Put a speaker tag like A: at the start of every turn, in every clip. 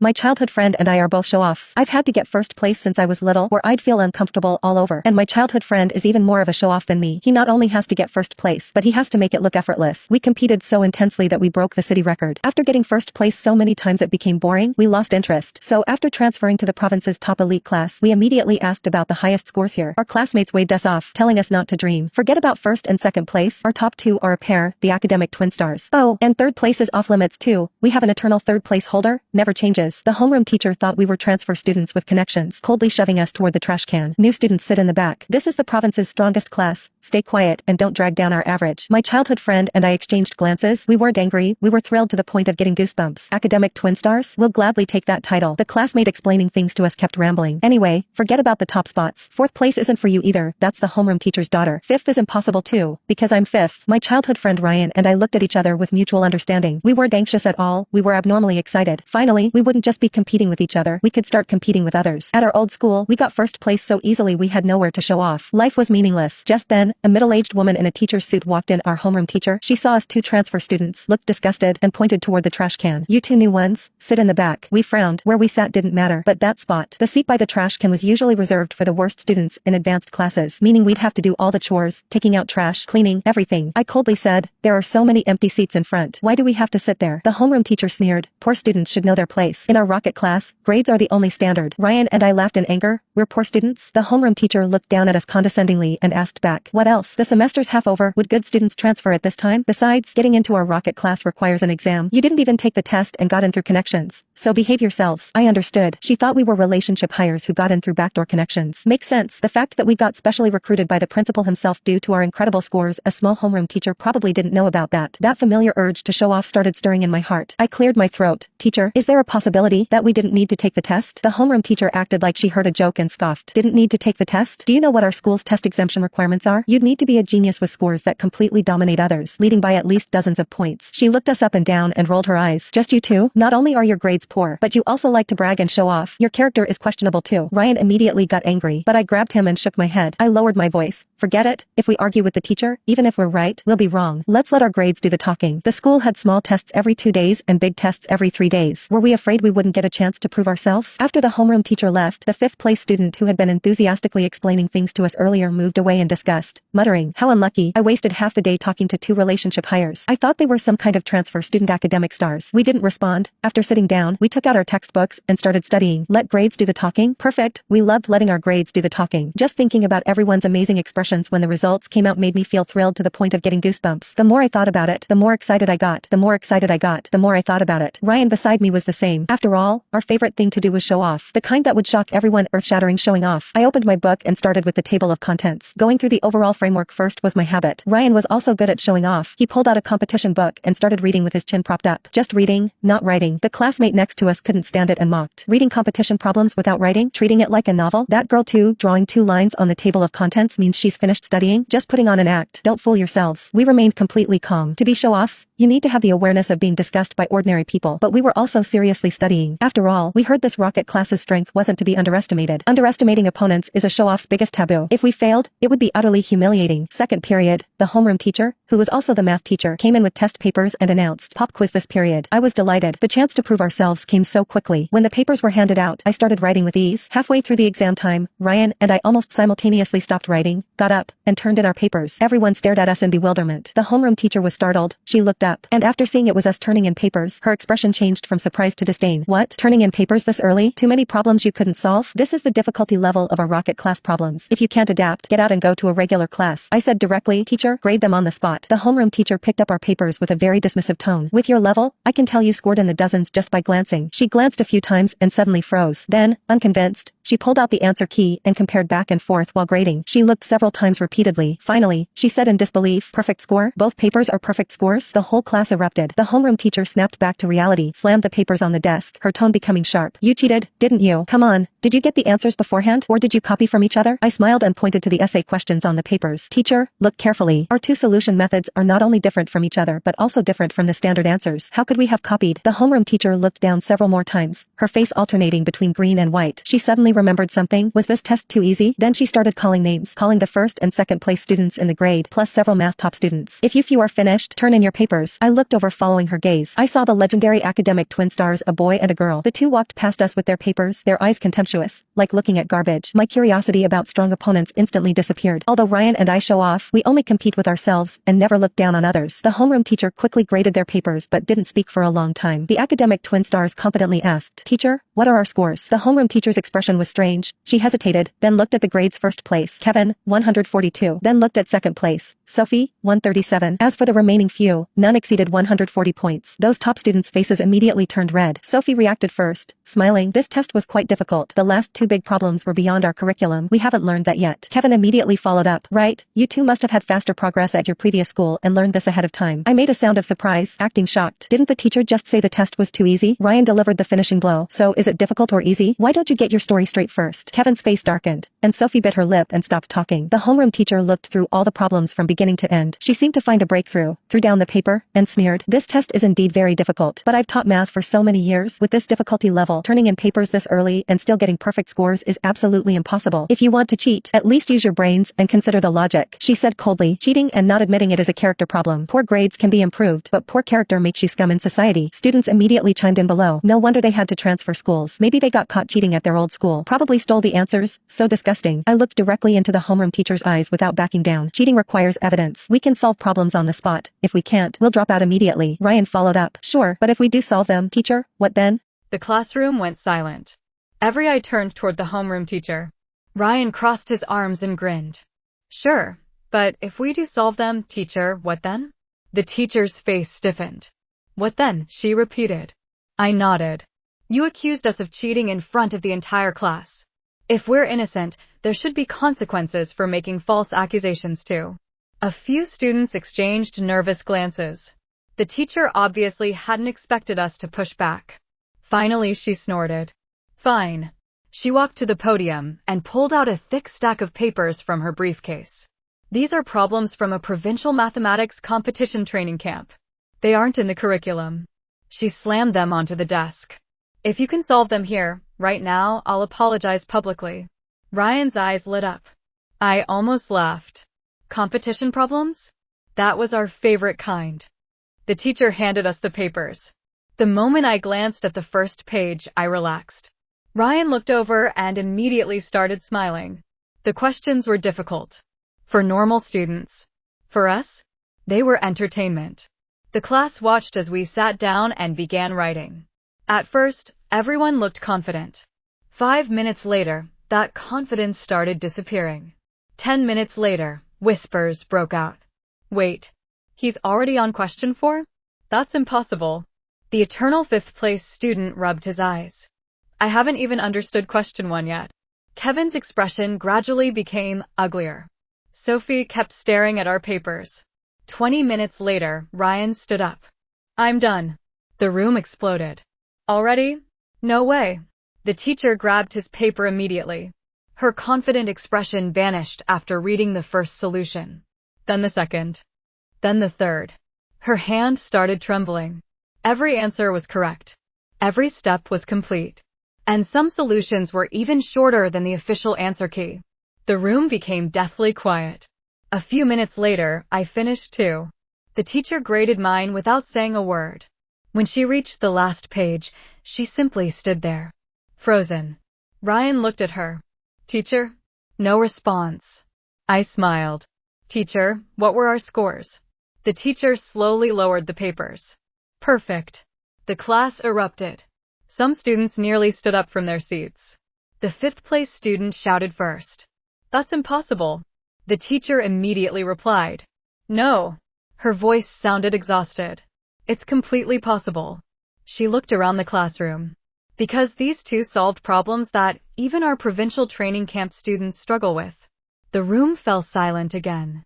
A: My childhood friend and I are both show-offs. I've had to get first place since I was little, where I'd feel uncomfortable all over. And my childhood friend is even more of a show-off than me. He not only has to get first place, but he has to make it look effortless. We competed so intensely that we broke the city record. After getting first place so many times it became boring, we lost interest. So after transferring to the province's top elite class, we immediately asked about the highest scores here. Our classmates waved us off, telling us not to dream. Forget about first and second place. Our top two are a pair, the academic twin stars. Oh, and third place is off limits too. We have an eternal third place holder, never changes. The homeroom teacher thought we were transfer students with connections, coldly shoving us toward the trash can. New students sit in the back. This is the province's strongest class. Stay quiet and don't drag down our average. My childhood friend and I exchanged glances. We weren't angry. We were thrilled to the point of getting goosebumps. Academic twin stars? We'll gladly take that title. The classmate explaining things to us kept rambling. Anyway, forget about the top spots. Fourth place isn't for you either. That's the homeroom teacher's daughter. Fifth is impossible too, because I'm fifth. My childhood friend Ryan and I looked at each other with mutual understanding. We weren't anxious at all. We were abnormally excited. Finally, we wouldn't just be competing with each other. We could start competing with others. At our old school, we got first place so easily we had nowhere to show off. Life was meaningless. Just then, a middle-aged woman in a teacher's suit walked in. Our homeroom teacher. She saw us two transfer students, looked disgusted, and pointed toward the trash can. You two new ones, sit in the back. We frowned. Where we sat didn't matter, but that spot. The seat by the trash can was usually reserved for the worst students in advanced classes, meaning we'd have to do all the chores, taking out trash, cleaning, everything. I coldly said, there are so many empty seats in front. Why do we have to sit there? The homeroom teacher sneered. Poor students should know their place. In our rocket class, grades are the only standard. Ryan and I laughed in anger. We're poor students? The homeroom teacher looked down at us condescendingly and asked back, what else? The semester's half over. Would good students transfer at this time? Besides, getting into our rocket class requires an exam. You didn't even take the test and got in through connections. So behave yourselves. I understood. She thought we were relationship hires who got in through backdoor connections. Makes sense. The fact that we got specially recruited by the principal himself due to our incredible scores, a small homeroom teacher probably didn't know about that. That familiar urge to show off started stirring in my heart. I cleared my throat. Teacher, is there a possibility that we didn't need to take the test? The homeroom teacher acted like she heard a joke and scoffed. Didn't need to take the test? Do you know what our school's test exemption requirements are? You'd need to be a genius with scores that completely dominate others, leading by at least dozens of points. She looked us up and down and rolled her eyes. Just you two? Not only are your grades poor, but you also like to brag and show off. Your character is questionable too. Ryan immediately got angry, but I grabbed him and shook my head. I lowered my voice. Forget it. If we argue with the teacher, even if we're right, we'll be wrong. Let's let our grades do the talking. The school had small tests every 2 days and big tests every 3 days. Were we afraid we wouldn't get a chance to prove ourselves? After the homeroom teacher left, the fifth place student who had been enthusiastically explaining things to us earlier moved away in disgust, muttering, how unlucky. I wasted half the day talking to two relationship hires. I thought they were some kind of transfer student academic stars. We didn't respond. After sitting down, we took out our textbooks and started studying. Let grades do the talking? Perfect. We loved letting our grades do the talking. Just thinking about everyone's amazing expressions when the results came out made me feel thrilled to the point of getting goosebumps. The more I thought about it, the more excited I got. The more excited I got, the more I thought about it. Ryan beside me was the same. After all, our favorite thing to do was show off. The kind that would shock everyone, earth-shattering showing off. I opened my book and started with the table of contents. Going through the overall framework first was my habit. Ryan was also good at showing off. He pulled out a competition book and started reading with his chin propped up. Just reading, not writing. The classmate next to us couldn't stand it and mocked. Reading competition problems without writing, treating it like a novel. That girl too, drawing 2 lines on the table of contents means she's finished studying. Just putting on an act. Don't fool yourselves. We remained completely calm. To be show-offs, you need to have the awareness of being discussed by ordinary people, but we were also seriously studying. After all, we heard this rocket class's strength wasn't to be underestimated. Underestimating opponents is a show-off's biggest taboo. If we failed, it would be utterly humiliating. Second period, the homeroom teacher, who was also the math teacher, came in with test papers and announced, pop quiz this period. I was delighted. The chance to prove ourselves came so quickly. When the papers were handed out, I started writing with ease. Halfway through the exam time, Ryan and I almost simultaneously stopped writing, got up, and turned in our papers. Everyone stared at us in bewilderment. The homeroom teacher was startled. She looked up, and after seeing it was us turning in papers, her expression changed from surprise to disdain. What? Turning in papers this early? Too many problems you couldn't solve? This is the difficulty level of our rocket class problems. If you can't adapt, get out and go to a regular class. I said directly, teacher, grade them on the spot. The homeroom teacher picked up our papers with a very dismissive tone. With your level, I can tell you scored in the dozens just by glancing. She glanced a few times and suddenly froze. Then, unconvinced, she pulled out the answer key and compared back and forth while grading. She looked several times repeatedly. Finally, she said in disbelief, perfect score? Both papers are perfect scores? The whole class erupted. The homeroom teacher snapped back to reality, slammed the papers on the desk, her tone becoming sharp. You cheated, didn't you? Come on. Did you get the answers beforehand, or did you copy from each other? I smiled and pointed to the essay questions on the papers. Teacher, look carefully. Our 2 solution methods methods are not only different from each other but also different from the standard answers. How could we have copied? The homeroom teacher looked down several more times, her face alternating between green and white. She suddenly remembered something. Was this test too easy? Then she started calling names, calling the first and second place students in the grade, plus several math top students. If you few are finished, turn in your papers. I looked over following her gaze. I saw the legendary academic twin stars, a boy and a girl. The two walked past us with their papers, their eyes contemptuous, like looking at garbage. My curiosity about strong opponents instantly disappeared. Although Ryan and I show off, we only compete with ourselves and never look down on others. The homeroom teacher quickly graded their papers but didn't speak for a long time. The academic twin stars confidently asked, "Teacher, what are our scores?" The homeroom teacher's expression was strange. She hesitated, then looked at the grades. First place, Kevin, 142. Then looked at second place, Sophie, 137. As for the remaining few, none exceeded 140 points. Those top students' faces immediately turned red. Sophie reacted first, smiling. This test was quite difficult. The last two big problems were beyond our curriculum. We haven't learned that yet. Kevin immediately followed up. Right, you two must have had faster progress at your previous school and learned this ahead of time. I made a sound of surprise, acting shocked. Didn't the teacher just say the test was too easy? Ryan delivered the finishing blow. So is it difficult or easy? Why don't you get your story straight first? Kevin's face darkened, and Sophie bit her lip and stopped talking. The homeroom teacher looked through all the problems from beginning to end. She seemed to find a breakthrough, threw down the paper, and sneered. This test is indeed very difficult, but I've taught math for so many years. With this difficulty level, turning in papers this early and still getting perfect scores is absolutely impossible. If you want to cheat, at least use your brains and consider the logic, she said coldly. Cheating and not admitting it is a character problem. Poor grades can be improved, but poor character makes you scum in society. Students immediately chimed in below. No wonder they had to transfer schools. Maybe they got caught cheating at their old school. Probably stole the answers. So disgusting. I looked directly into the homeroom teacher's eyes without backing down. Cheating requires evidence. We can solve problems on the spot. If we can't, we'll drop out immediately. Ryan followed up. Sure, but if we do solve them, teacher, what then?
B: The classroom went silent. Every eye turned toward the homeroom teacher. Ryan crossed his arms and grinned. Sure, but if we do solve them, teacher, what then? The teacher's face stiffened. What then? She repeated. I nodded. You accused us of cheating in front of the entire class. If we're innocent, there should be consequences for making false accusations too. A few students exchanged nervous glances. The teacher obviously hadn't expected us to push back. Finally, she snorted. Fine. She walked to the podium and pulled out a thick stack of papers from her briefcase. These are problems from a provincial mathematics competition training camp. They aren't in the curriculum. She slammed them onto the desk. If you can solve them here, right now, I'll apologize publicly. Ryan's eyes lit up. I almost laughed. Competition problems? That was our favorite kind. The teacher handed us the papers. The moment I glanced at the first page, I relaxed. Ryan looked over and immediately started smiling. The questions were difficult. For normal students. For us, they were entertainment. The class watched as we sat down and began writing. At first, everyone looked confident. 5 minutes later, that confidence started disappearing. 10 minutes later, whispers broke out. Wait, he's already on question 4? That's impossible. The eternal fifth-place student rubbed his eyes. I haven't even understood question 1 yet. Kevin's expression gradually became uglier. Sophie kept staring at our papers. 20 minutes later, Ryan stood up. I'm done. The room exploded. Already? No way. The teacher grabbed his paper immediately. Her confident expression vanished after reading the first solution. Then the second. Then the third. Her hand started trembling. Every answer was correct. Every step was complete. And some solutions were even shorter than the official answer key. The room became deathly quiet. A few minutes later, I finished too. The teacher graded mine without saying a word. When she reached the last page, she simply stood there, frozen. Ryan looked at her. Teacher? No response. I smiled. Teacher, what were our scores? The teacher slowly lowered the papers. Perfect. The class erupted. Some students nearly stood up from their seats. The fifth-place student shouted first. That's impossible. The teacher immediately replied. No. Her voice sounded exhausted. It's completely possible. She looked around the classroom. Because these two solved problems that even our provincial training camp students struggle with. The room fell silent again.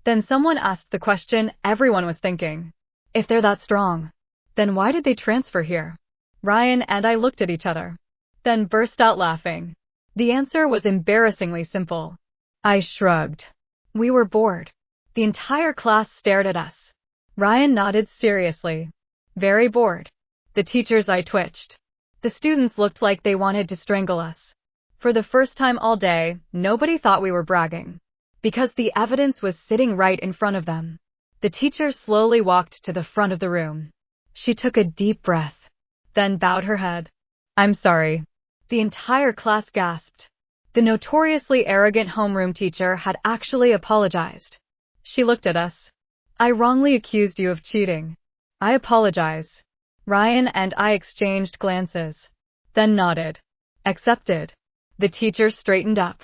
B: Then someone asked the question everyone was thinking. If they're that strong, then why did they transfer here? Ryan and I looked at each other, then burst out laughing. The answer was embarrassingly simple. I shrugged. We were bored. The entire class stared at us. Ryan nodded seriously. Very bored. The teacher's eye twitched. The students looked like they wanted to strangle us. For the first time all day, nobody thought we were bragging. Because the evidence was sitting right in front of them. The teacher slowly walked to the front of the room. She took a deep breath, then bowed her head. I'm sorry. The entire class gasped. The notoriously arrogant homeroom teacher had actually apologized. She looked at us. I wrongly accused you of cheating. I apologize. Ryan and I exchanged glances, then nodded. Accepted. The teacher straightened up.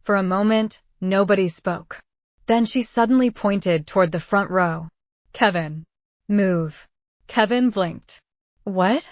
B: For a moment, nobody spoke. Then she suddenly pointed toward the front row. Kevin. Move. Kevin blinked. What?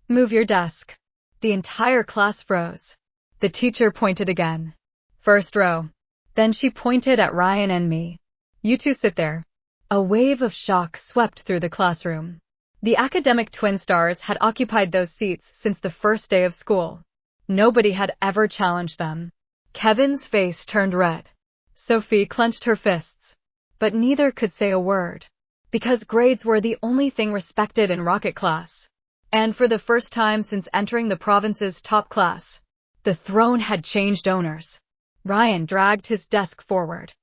B: Move your desk. The entire class froze. The teacher pointed again. First row. Then she pointed at Ryan and me. You two sit there. A wave of shock swept through the classroom. The academic twin stars had occupied those seats since the first day of school. Nobody had ever challenged them. Kevin's face turned red. Sophie clenched her fists. But neither could say a word. Because grades were the only thing respected in rocket class. And for the first time since entering the province's top class, the throne had changed owners. Ryan dragged his desk forward.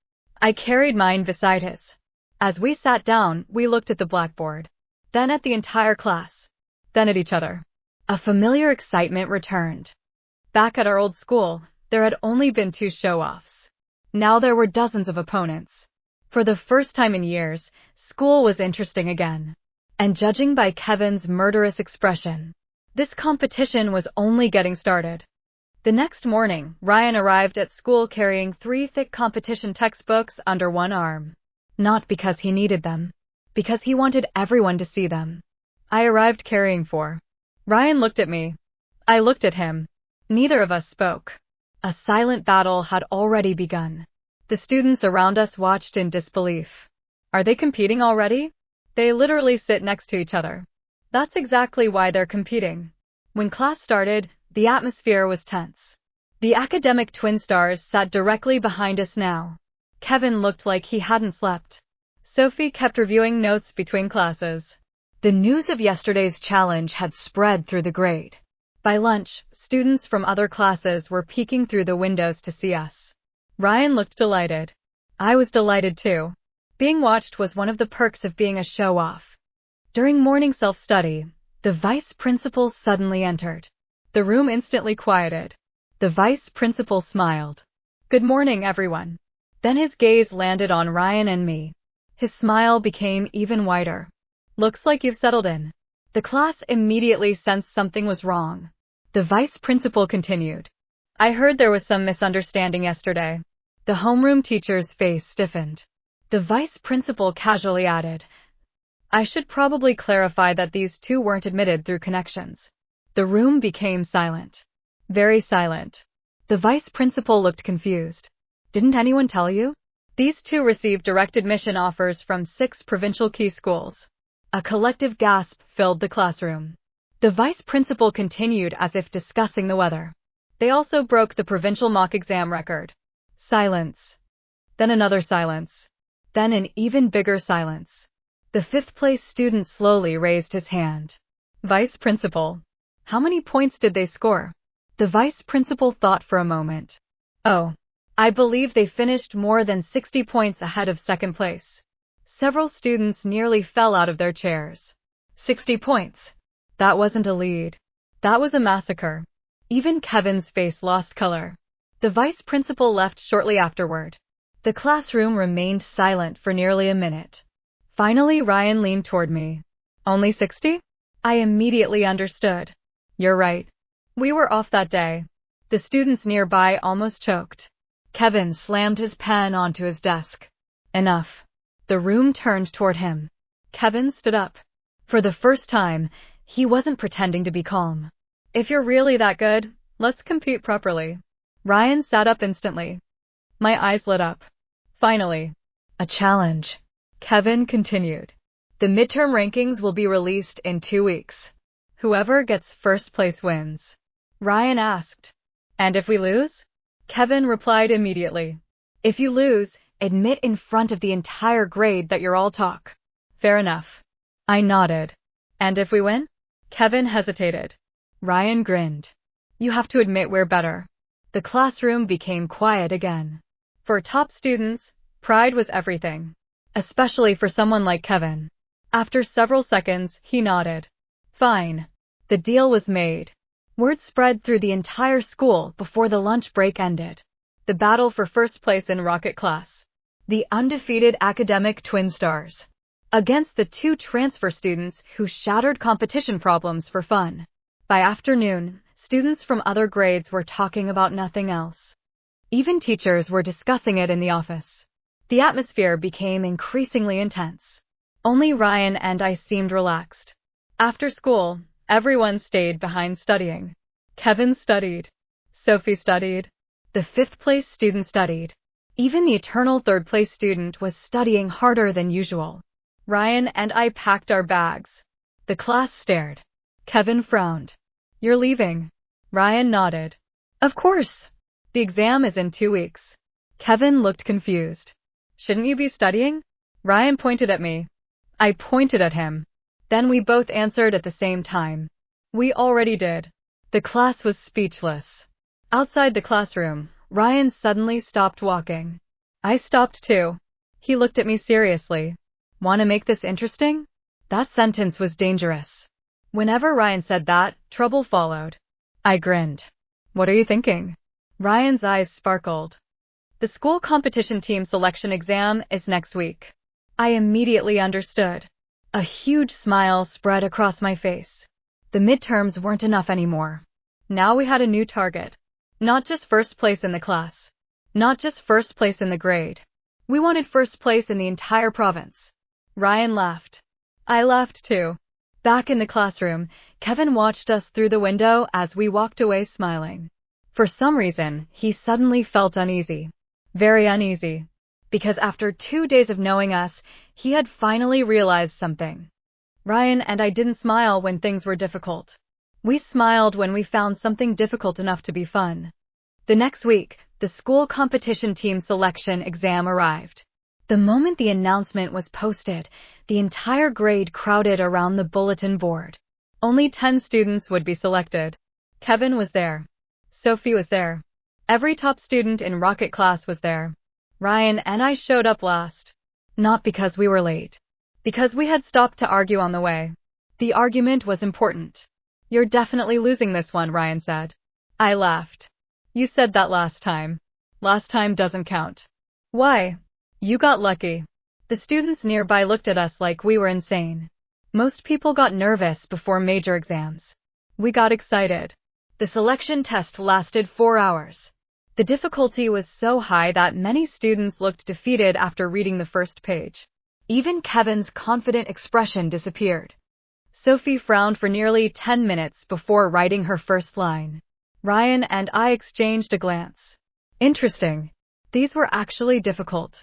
B: I carried mine beside his. As we sat down, we looked at the blackboard. Then at the entire class. Then at each other. A familiar excitement returned. Back at our old school, there had only been 2 show-offs. Now there were dozens of opponents. For the first time in years, school was interesting again. And judging by Kevin's murderous expression, this competition was only getting started. The next morning, Ryan arrived at school carrying 3 thick competition textbooks under one arm. Not because he needed them. Because he wanted everyone to see them. I arrived carrying 4. Ryan looked at me. I looked at him. Neither of us spoke. A silent battle had already begun. The students around us watched in disbelief. Are they competing already? They literally sit next to each other. That's exactly why they're competing. When class started, the atmosphere was tense. The academic twin stars sat directly behind us now. Kevin looked like he hadn't slept. Sophie kept reviewing notes between classes. The news of yesterday's challenge had spread through the grade. By lunch, students from other classes were peeking through the windows to see us. Ryan looked delighted. I was delighted too. Being watched was one of the perks of being a show-off. During morning self-study, the vice principal suddenly entered. The room instantly quieted. The vice principal smiled. Good morning, everyone. Then his gaze landed on Ryan and me. His smile became even wider. Looks like you've settled in. The class immediately sensed something was wrong. The vice principal continued. I heard there was some misunderstanding yesterday. The homeroom teacher's face stiffened. The vice principal casually added, I should probably clarify that these 2 weren't admitted through connections. The room became silent. Very silent. The vice principal looked confused. Didn't anyone tell you? These 2 received direct admission offers from 6 provincial key schools. A collective gasp filled the classroom. The vice principal continued as if discussing the weather. They also broke the provincial mock exam record. Silence. Then another silence. Then an even bigger silence. The 5th place student slowly raised his hand. Vice principal. How many points did they score? The vice principal thought for a moment. Oh, I believe they finished more than 60 points ahead of 2nd place. Several students nearly fell out of their chairs. 60 points. That wasn't a lead. That was a massacre. Even Kevin's face lost color. The vice principal left shortly afterward. The classroom remained silent for nearly a minute. Finally, Ryan leaned toward me. Only 60? I immediately understood. You're right. We were off that day. The students nearby almost choked. Kevin slammed his pen onto his desk. Enough. The room turned toward him. Kevin stood up. For the first time, he wasn't pretending to be calm. If you're really that good, let's compete properly. Ryan sat up instantly. My eyes lit up. Finally. A challenge. Kevin continued. The midterm rankings will be released in 2 weeks. Whoever gets first place wins. Ryan asked. And if we lose? Kevin replied immediately. If you lose, admit in front of the entire grade that you're all talk. Fair enough. I nodded. And if we win? Kevin hesitated. Ryan grinned. You have to admit we're better. The classroom became quiet again. For top students, pride was everything. Especially for someone like Kevin. After several seconds, he nodded. Fine. The deal was made. Word spread through the entire school before the lunch break ended. The battle for first place in rocket class. The undefeated academic twin stars. Against the two transfer students who shattered competition problems for fun. By afternoon, students from other grades were talking about nothing else. Even teachers were discussing it in the office. The atmosphere became increasingly intense. Only Ryan and I seemed relaxed. After school, everyone stayed behind studying. Kevin studied. Sophie studied. The fifth-place student studied. Even the eternal third-place student was studying harder than usual. Ryan and I packed our bags. The class stared. Kevin frowned. You're leaving. Ryan nodded. Of course. The exam is in 2 weeks. Kevin looked confused. Shouldn't you be studying? Ryan pointed at me. I pointed at him. Then we both answered at the same time. We already did. The class was speechless. Outside the classroom, Ryan suddenly stopped walking. I stopped too. He looked at me seriously. Want to make this interesting? That sentence was dangerous. Whenever Ryan said that, trouble followed. I grinned. What are you thinking? Ryan's eyes sparkled. The school competition team selection exam is next week. I immediately understood. A huge smile spread across my face. The midterms weren't enough anymore. Now we had a new target. Not just first place in the class. Not just first place in the grade. We wanted first place in the entire province. Ryan laughed. I laughed too. Back in the classroom, Kevin watched us through the window as we walked away smiling. For some reason, he suddenly felt uneasy. Very uneasy. Because after 2 days of knowing us, he had finally realized something. Ryan and I didn't smile when things were difficult. We smiled when we found something difficult enough to be fun. The next week, the school competition team selection exam arrived. The moment the announcement was posted, the entire grade crowded around the bulletin board. Only 10 students would be selected. Kevin was there. Sophie was there. Every top student in rocket class was there. Ryan and I showed up last. Not because we were late. Because we had stopped to argue on the way. The argument was important. You're definitely losing this one, Ryan said. I laughed. You said that last time. Last time doesn't count. Why? You got lucky. The students nearby looked at us like we were insane. Most people got nervous before major exams. We got excited. The selection test lasted 4 hours. The difficulty was so high that many students looked defeated after reading the first page. Even Kevin's confident expression disappeared. Sophie frowned for nearly 10 minutes before writing her first line. Ryan and I exchanged a glance. Interesting. These were actually difficult.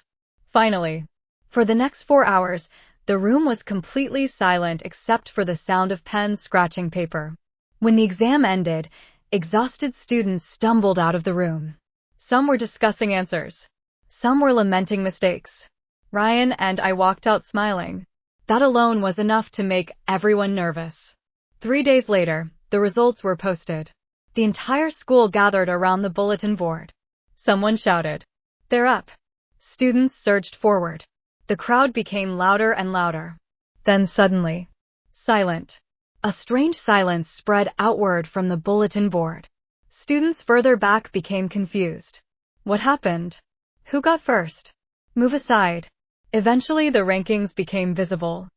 B: Finally, for the next 4 hours, the room was completely silent except for the sound of pens scratching paper. When the exam ended, exhausted students stumbled out of the room. Some were discussing answers. Some were lamenting mistakes. Ryan and I walked out smiling. That alone was enough to make everyone nervous. 3 days later, the results were posted. The entire school gathered around the bulletin board. Someone shouted, "They're up." Students surged forward. The crowd became louder and louder. Then suddenly, silent. A strange silence spread outward from the bulletin board. Students further back became confused. What happened? Who got first? Move aside. Eventually the rankings became visible.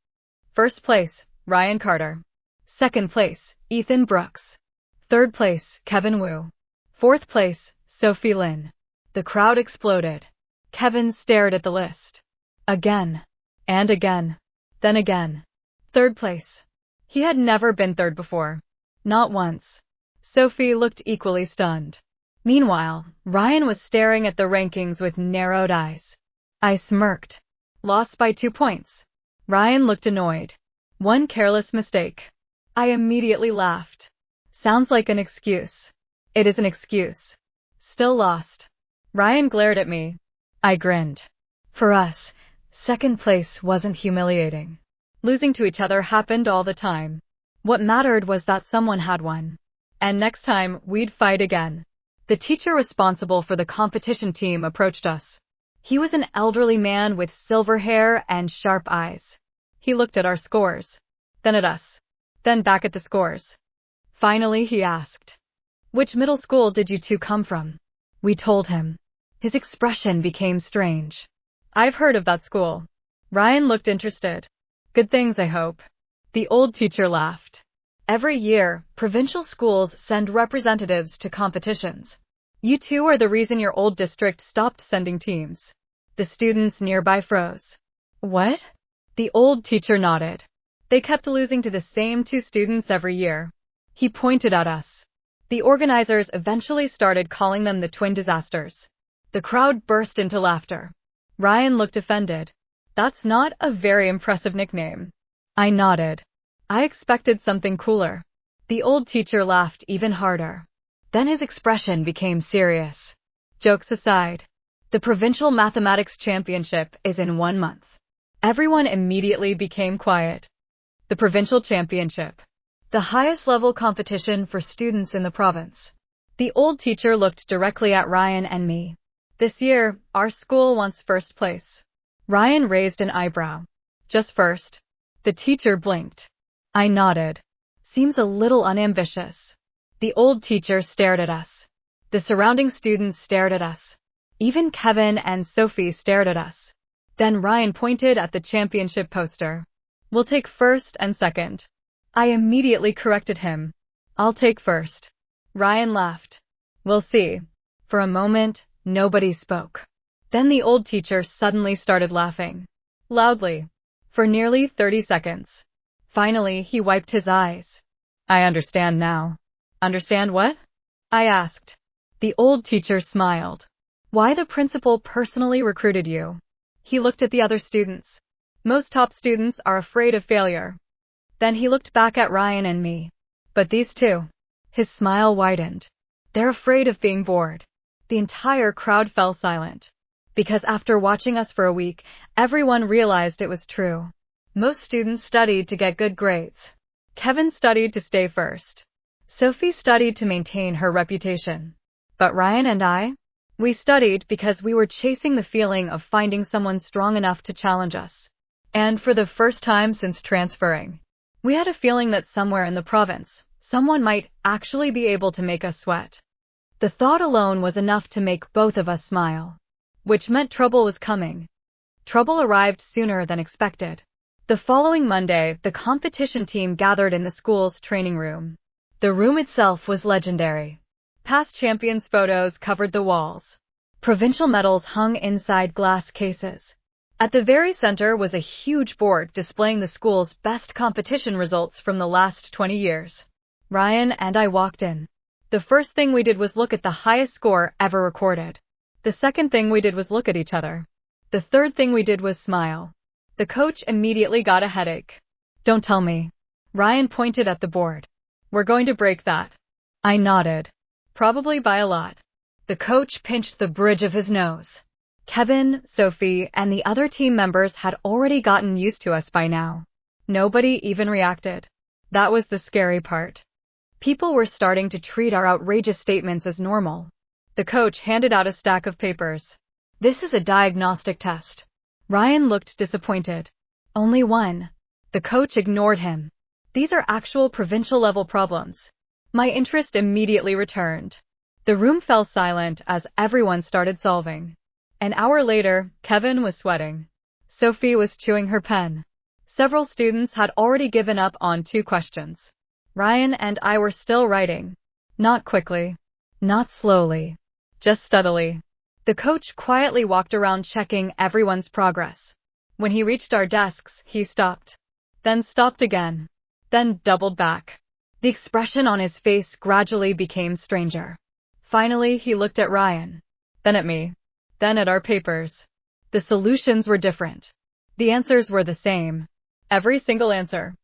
B: First place, Ryan Carter. Second place, Ethan Brooks. Third place, Kevin Wu. Fourth place, Sophie Lin. The crowd exploded. Kevin stared at the list. Again. And again. Then again. Third place. He had never been third before. Not once. Sophie looked equally stunned. Meanwhile, Ryan was staring at the rankings with narrowed eyes. I smirked. Lost by 2 points. Ryan looked annoyed. One careless mistake. I immediately laughed. Sounds like an excuse. It is an excuse. Still lost. Ryan glared at me. I grinned. For us, second place wasn't humiliating. Losing to each other happened all the time. What mattered was that someone had won. And next time, we'd fight again. The teacher responsible for the competition team approached us. He was an elderly man with silver hair and sharp eyes. He looked at our scores, then at us, then back at the scores. Finally, he asked, "Which middle school did you two come from?" We told him. His expression became strange. "I've heard of that school." Ryan looked interested. "Good things, I hope." The old teacher laughed. "Every year, provincial schools send representatives to competitions. You two are the reason your old district stopped sending teams." The students nearby froze. "What?" The old teacher nodded. "They kept losing to the same two students every year." He pointed at us. The organizers eventually started calling them the twin disasters. The crowd burst into laughter. Ryan looked offended. "That's not a very impressive nickname." I nodded. I expected something cooler. The old teacher laughed even harder. Then his expression became serious. "Jokes aside, the Provincial Mathematics Championship is in 1 month." Everyone immediately became quiet. The Provincial Championship, the highest level competition for students in the province. The old teacher looked directly at Ryan and me. "This year, our school wants first place." Ryan raised an eyebrow. "Just first?" The teacher blinked. I nodded. "Seems a little unambitious." The old teacher stared at us. The surrounding students stared at us. Even Kevin and Sophie stared at us. Then Ryan pointed at the championship poster. "We'll take first and second." I immediately corrected him. "I'll take first." Ryan laughed. "We'll see." For a moment, nobody spoke. Then the old teacher suddenly started laughing. Loudly. For nearly 30 seconds. Finally, he wiped his eyes. "I understand now." "Understand what?" I asked. The old teacher smiled. "Why the principal personally recruited you." He looked at the other students. "Most top students are afraid of failure." Then he looked back at Ryan and me. "But these two." His smile widened. "They're afraid of being bored." The entire crowd fell silent. Because after watching us for a week, everyone realized it was true. Most students studied to get good grades. Kevin studied to stay first. Sophie studied to maintain her reputation. But Ryan and I? We studied because we were chasing the feeling of finding someone strong enough to challenge us. And for the first time since transferring, we had a feeling that somewhere in the province, someone might actually be able to make us sweat. The thought alone was enough to make both of us smile. Which meant trouble was coming. Trouble arrived sooner than expected. The following Monday, the competition team gathered in the school's training room. The room itself was legendary. Past champions' photos covered the walls. Provincial medals hung inside glass cases. At the very center was a huge board displaying the school's best competition results from the last 20 years. Ryan and I walked in. The first thing we did was look at the highest score ever recorded. The second thing we did was look at each other. The third thing we did was smile. The coach immediately got a headache. "Don't tell me." Ryan pointed at the board. "We're going to break that." I nodded. "Probably by a lot." The coach pinched the bridge of his nose. Kevin, Sophie, and the other team members had already gotten used to us by now. Nobody even reacted. That was the scary part. People were starting to treat our outrageous statements as normal. The coach handed out a stack of papers. "This is a diagnostic test." Ryan looked disappointed. "Only one." The coach ignored him. "These are actual provincial-level problems." My interest immediately returned. The room fell silent as everyone started solving. An hour later, Kevin was sweating. Sophie was chewing her pen. Several students had already given up on 2 questions. Ryan and I were still writing. Not quickly. Not slowly. Just steadily. The coach quietly walked around checking everyone's progress. When he reached our desks, he stopped. Then stopped again. Then doubled back. The expression on his face gradually became stranger. Finally, he looked at Ryan. Then at me. Then at our papers. The solutions were different. The answers were the same. Every single answer.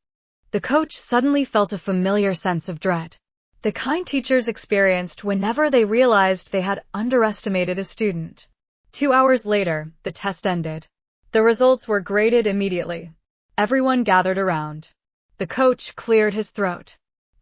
B: The coach suddenly felt a familiar sense of dread. The kind teachers experienced whenever they realized they had underestimated a student. 2 hours later, the test ended. The results were graded immediately. Everyone gathered around. The coach cleared his throat.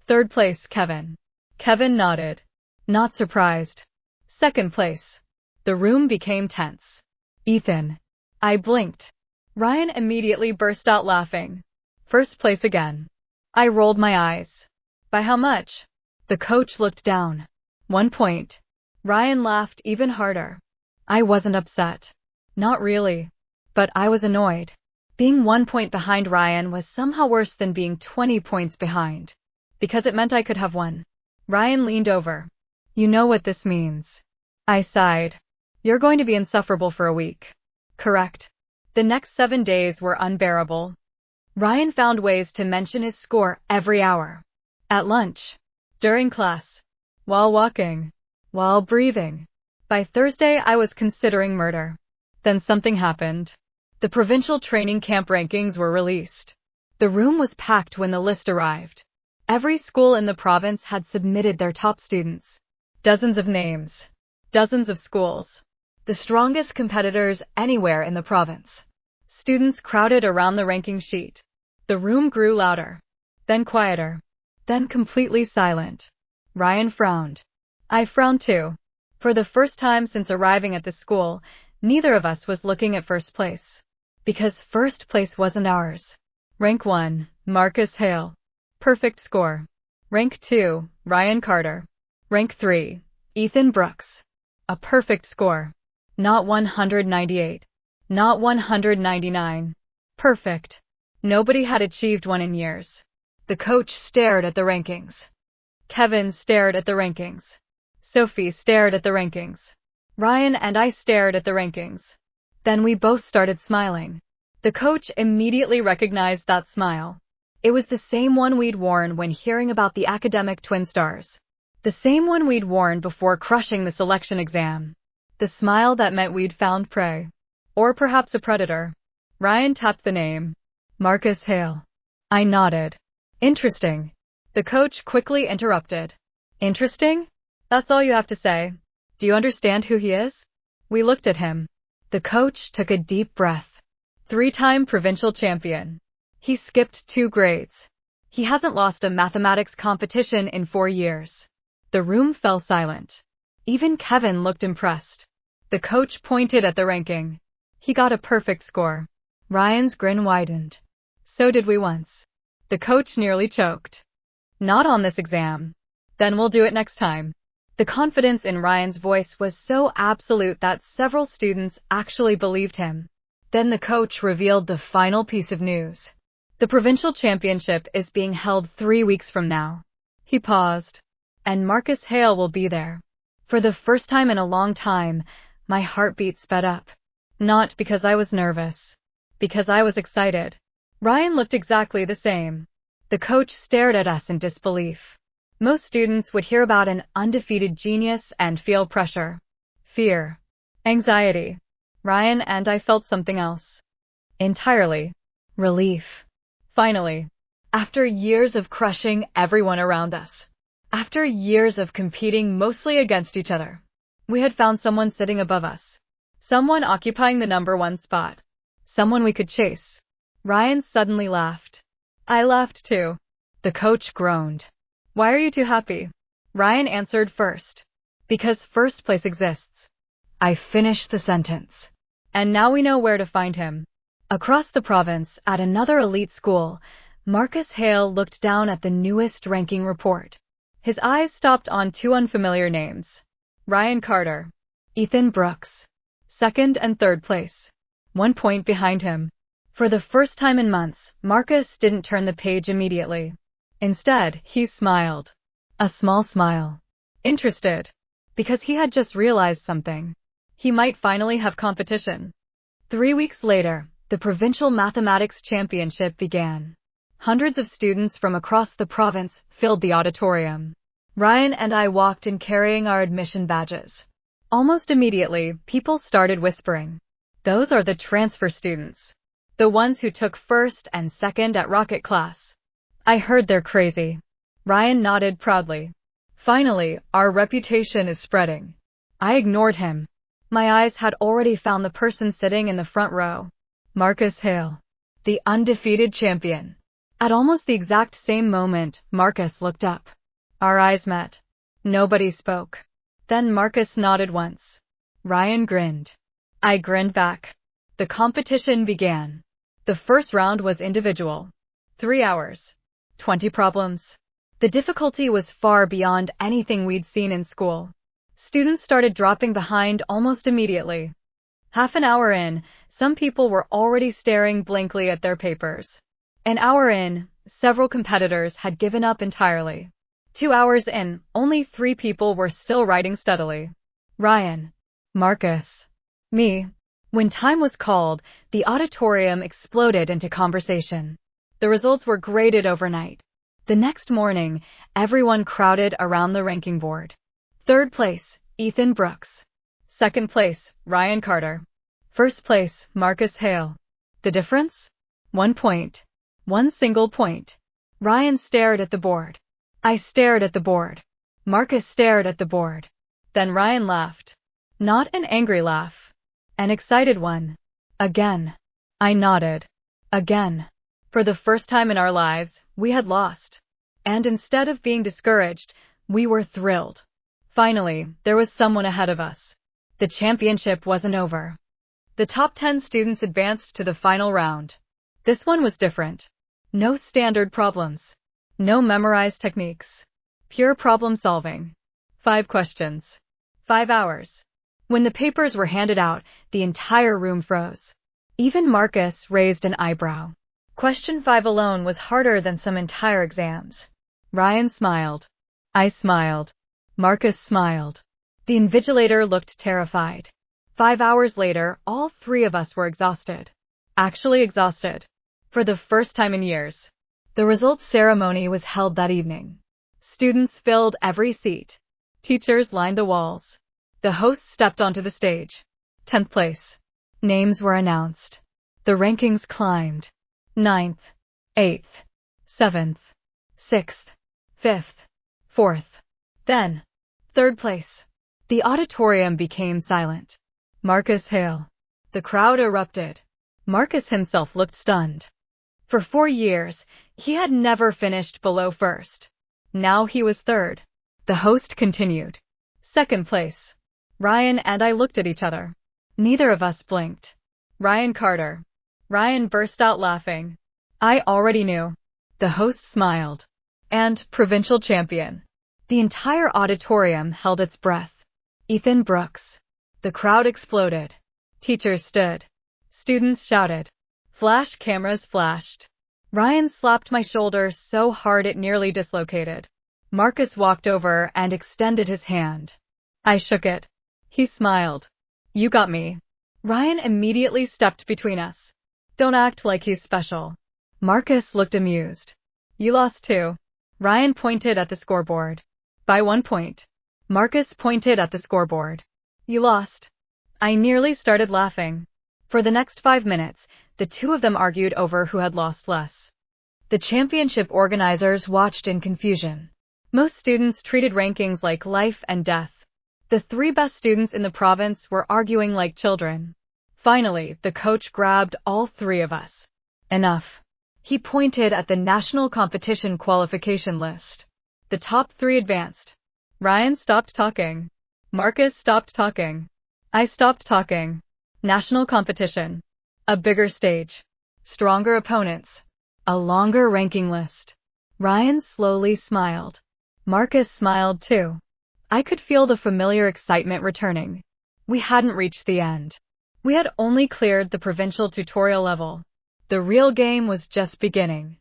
B: Third place, Kevin. Kevin nodded. Not surprised. Second place. The room became tense. Ethan. I blinked. Ryan immediately burst out laughing. First place again. I rolled my eyes. By how much? The coach looked down. 1 point. Ryan laughed even harder. I wasn't upset. Not really. But I was annoyed. Being 1 point behind Ryan was somehow worse than being 20 points behind. Because it meant I could have won. Ryan leaned over. You know what this means. I sighed. You're going to be insufferable for a week. Correct. The next 7 days were unbearable. Ryan found ways to mention his score every hour. At lunch. During class. While walking. While breathing. By Thursday, I was considering murder. Then something happened. The provincial training camp rankings were released. The room was packed when the list arrived. Every school in the province had submitted their top students. Dozens of names. Dozens of schools. The strongest competitors anywhere in the province. Students crowded around the ranking sheet. The room grew louder. Then quieter. Then completely silent. Ryan frowned. I frowned too. For the first time since arriving at the school, neither of us was looking at first place. Because first place wasn't ours. Rank 1, Marcus Hale. Perfect score. Rank 2, Ryan Carter. Rank 3, Ethan Brooks. A perfect score. Not 198. Not 199. Perfect. Nobody had achieved one in years. The coach stared at the rankings. Kevin stared at the rankings. Sophie stared at the rankings. Ryan and I stared at the rankings. Then we both started smiling. The coach immediately recognized that smile. It was the same one we'd worn when hearing about the academic twin stars. The same one we'd worn before crushing the selection exam. The smile that meant we'd found prey. Or perhaps a predator. Ryan tapped the name. Marcus Hale. I nodded. Interesting. The coach quickly interrupted. Interesting? That's all you have to say. Do you understand who he is? We looked at him. The coach took a deep breath. 3-time provincial champion. He skipped 2 grades. He hasn't lost a mathematics competition in 4 years. The room fell silent. Even Kevin looked impressed. The coach pointed at the ranking. He got a perfect score. Ryan's grin widened. So did we once. The coach nearly choked. Not on this exam. Then we'll do it next time. The confidence in Ryan's voice was so absolute that several students actually believed him. Then the coach revealed the final piece of news. The provincial championship is being held 3 weeks from now. He paused. And Marcus Hale will be there. For the first time in a long time, my heartbeat sped up. Not because I was nervous. Because I was excited. Ryan looked exactly the same. The coach stared at us in disbelief. Most students would hear about an undefeated genius and feel pressure. Fear. Anxiety. Ryan and I felt something else. Entirely. Relief. Finally. After years of crushing everyone around us. After years of competing mostly against each other. We had found someone sitting above us. Someone occupying the number 1 spot. Someone we could chase. Ryan suddenly laughed. I laughed too. The coach groaned. Why are you too happy? Ryan answered first. Because first place exists. I finished the sentence. And now we know where to find him. Across the province, at another elite school, Marcus Hale looked down at the newest ranking report. His eyes stopped on 2 unfamiliar names. Ryan Carter. Ethan Brooks. Second and third place. 1 point behind him. For the first time in months, Marcus didn't turn the page immediately. Instead, he smiled. A small smile. Interested. Because he had just realized something. He might finally have competition. 3 weeks later, the Provincial Mathematics Championship began. Hundreds of students from across the province filled the auditorium. Ryan and I walked in carrying our admission badges. Almost immediately, people started whispering. Those are the transfer students. The ones who took first and second at rocket class. I heard they're crazy. Ryan nodded proudly. Finally, our reputation is spreading. I ignored him. My eyes had already found the person sitting in the front row. Marcus Hale, the undefeated champion. At almost the exact same moment, Marcus looked up. Our eyes met. Nobody spoke. Then Marcus nodded once. Ryan grinned. I grinned back. The competition began. The first round was individual. 3 hours. 20 problems. The difficulty was far beyond anything we'd seen in school. Students started dropping behind almost immediately. Half an hour in, some people were already staring blankly at their papers. An hour in, several competitors had given up entirely. 2 hours in, only 3 people were still writing steadily. Ryan, Marcus, me. When time was called, the auditorium exploded into conversation. The results were graded overnight. The next morning, everyone crowded around the ranking board. 3rd place, Ethan Brooks. 2nd place, Ryan Carter. 1st place, Marcus Hale. The difference? 1 point. 1 single point. Ryan stared at the board. I stared at the board. Marcus stared at the board. Then Ryan laughed. Not an angry laugh. An excited one. Again. I nodded. Again. For the first time in our lives, we had lost. And instead of being discouraged, we were thrilled. Finally, there was someone ahead of us. The championship wasn't over. The top 10 students advanced to the final round. This one was different. No standard problems. No memorized techniques. Pure problem solving. 5 questions. 5 hours. When the papers were handed out, the entire room froze. Even Marcus raised an eyebrow. Question 5 alone was harder than some entire exams. Ryan smiled. I smiled. Marcus smiled. The invigilator looked terrified. 5 hours later, all 3 of us were exhausted. Actually exhausted. For the first time in years. The results ceremony was held that evening. Students filled every seat. Teachers lined the walls. The host stepped onto the stage. 10th place. Names were announced. The rankings climbed. 9th, 8th, 7th, 6th, 5th, 4th. Then, 3rd place. The auditorium became silent. Marcus Hale. The crowd erupted. Marcus himself looked stunned. For 4 years, he had never finished below 1st. Now he was 3rd. The host continued. 2nd place. Ryan and I looked at each other. Neither of us blinked. Ryan Carter. Ryan burst out laughing. I already knew. The host smiled. And Provincial champion. The entire auditorium held its breath. Ethan Brooks. The crowd exploded. Teachers stood. Students shouted. Flash cameras flashed. Ryan slapped my shoulder so hard it nearly dislocated. Marcus walked over and extended his hand. I shook it. He smiled. You got me. Ryan immediately stepped between us. Don't act like he's special. Marcus looked amused. You lost too. Ryan pointed at the scoreboard. By 1 point. Marcus pointed at the scoreboard. You lost. I nearly started laughing. For the next 5 minutes, the 2 of them argued over who had lost less. The championship organizers watched in confusion. Most students treated rankings like life and death. The 3 best students in the province were arguing like children. Finally, the coach grabbed all 3 of us. Enough. He pointed at the national competition qualification list. The top 3 advanced. Ryan stopped talking. Marcus stopped talking. I stopped talking. National competition. A bigger stage. Stronger opponents. A longer ranking list. Ryan slowly smiled. Marcus smiled too. I could feel the familiar excitement returning. We hadn't reached the end. We had only cleared the provincial tutorial level. The real game was just beginning.